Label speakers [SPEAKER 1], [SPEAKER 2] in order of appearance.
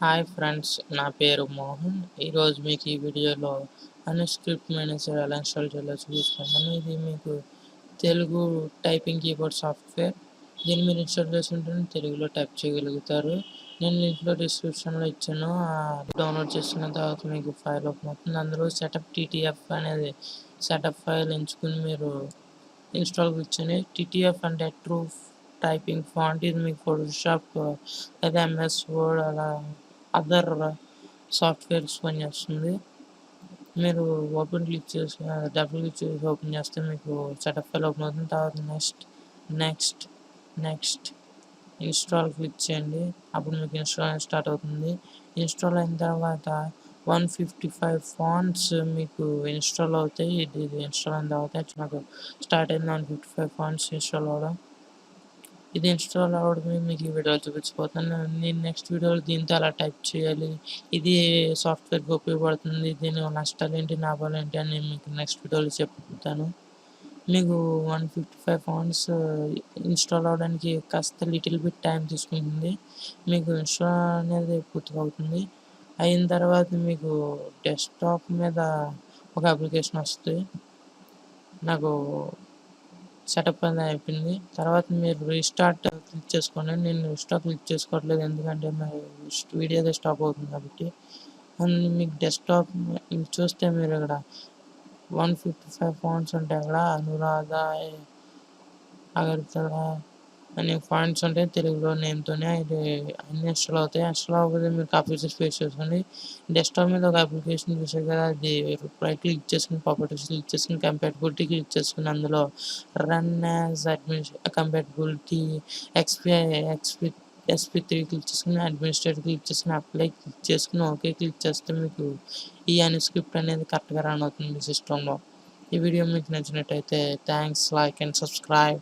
[SPEAKER 1] Hi friends, నా పేరు మోహన్. ఈరోజు మీకు ఈ వీడియోలో స్క్రిప్ట్ మేనేజర్ ఎలా ఇన్స్టాల్ చేయాలో చూపిస్తాను. ఇది మీకు తెలుగు టైపింగ్ కీబోర్డ్ సాఫ్ట్వేర్. దీన్ని మీరు ఇన్స్టాల్ చేసుకుంటే తెలుగులో టైప్ చేయగలుగుతారు. నేను లింక్లో డిస్క్రిప్షన్లో ఇచ్చాను. డౌన్లోడ్ చేసుకున్న తర్వాత మీకు ఫైల్ ఓపెన్ అవుతుంది. అందులో సెటప్ టీటీఎఫ్ అనేది సెటప్ ఫైల్ ఎంచుకుని మీరు ఇన్స్టాల్ కూర్చొని టీటీఎఫ్ అంటే ట్రూ టైపింగ్ ఫాంట్. ఇది మీకు ఫోటోషాప్ లేదా ఎంఎస్ వర్డ్ అలా అదర్ సాఫ్ట్వేర్స్ పనిచేస్తుంది. మీరు ఓపెన్ క్లిక్ చేసి డబుల్ క్లిక్ చేసి ఓపెన్ చేస్తే మీకు సెటప్ ఫైల్ ఓపెన్ అవుతుంది. తర్వాత నెక్స్ట్ నెక్స్ట్ ఇన్స్టాల్ క్లిక్ చేయండి. అప్పుడు మీకు ఇన్స్టాల్ స్టార్ట్ అవుతుంది. ఇన్స్టాల్ అయిన తర్వాత 155 ఫాంట్స్ మీకు ఇన్స్టాల్ అవుతాయి. ఇది ఇన్స్టాల్ అయిన తర్వాత నాకు స్టార్ట్ అయింది 155 ఫాంట్స్ ఇన్స్టాల్ అవ్వడం. ఇది ఇన్స్టాల్ అవ్వడమే మీకు ఈ వీడియోలో చూపించిపోతాను. నేను నెక్స్ట్ వీడియోలో దీంతో ఎలా టైప్ చేయాలి, ఇది సాఫ్ట్వేర్కి ఉపయోగపడుతుంది, దీని నష్టాలు ఏంటి లాభాలు ఏంటి అని నేను మీకు నెక్స్ట్ వీడియోలో చెప్తాను. మీకు 155 ఫాంట్స్ ఇన్స్టాల్ అవ్వడానికి కాస్త లిటిల్ బిట్ టైం తీసుకుంటుంది. మీకు ఇన్స్టాల్ అనేది పూర్తిగా అవుతుంది. అయిన తర్వాత మీకు డెస్క్టాప్ మీద ఒక అప్లికేషన్ వస్తుంది. నాకు సెటప్ అనేది అయిపోయింది. తర్వాత మీరు రీస్టార్ట్ క్లిక్ చేసుకోండి. నేను రీస్టార్ట్ క్లిక్ చేసుకోవట్లేదు, ఎందుకంటే వీడియో స్టాప్ అవుతుంది కాబట్టి. అండ్ మీకు డెస్క్టాప్ చూస్తే మీరు ఇక్కడ 155 ఫాంట్స్ ఉంటాయి. అక్కడ అనురాధ అగర్తల అనే ఫాంట్స్ ఉంటాయి. తెలుగులో నేమ్తోనే ఇది అన్ని ఇన్స్టాల్ అవుతాయి. ఇన్స్టాల్ అవ్వకపోతే మీరు కాపీ చేసి పేస్ట్ చేసుకోండి. డెస్క్టాప్ మీద ఒక అప్లికేషన్ చూసారు కదా, అది రైట్ క్లిక్ చేసుకుని ప్రాపర్టీస్ క్లిక్ చేసుకుని కంపాటబిలిటీ క్లిక్ చేసుకుని అందులో run as compatibility SP3 click చేసుకుని అడ్మినిస్ట్రేటర్ క్లిక్ చేసుకుని అప్లై క్లిక్ చేసుకుని ఓకే క్లిక్ చేస్తే మీకు ఈ స్క్రిప్ట్ అనేది కరెక్ట్గా రన్ అవుతుంది మీ సిస్టంలో. ఈ వీడియో మీకు నచ్చినట్టయితే థ్యాంక్స్, లైక్ అండ్ సబ్స్క్రైబ్.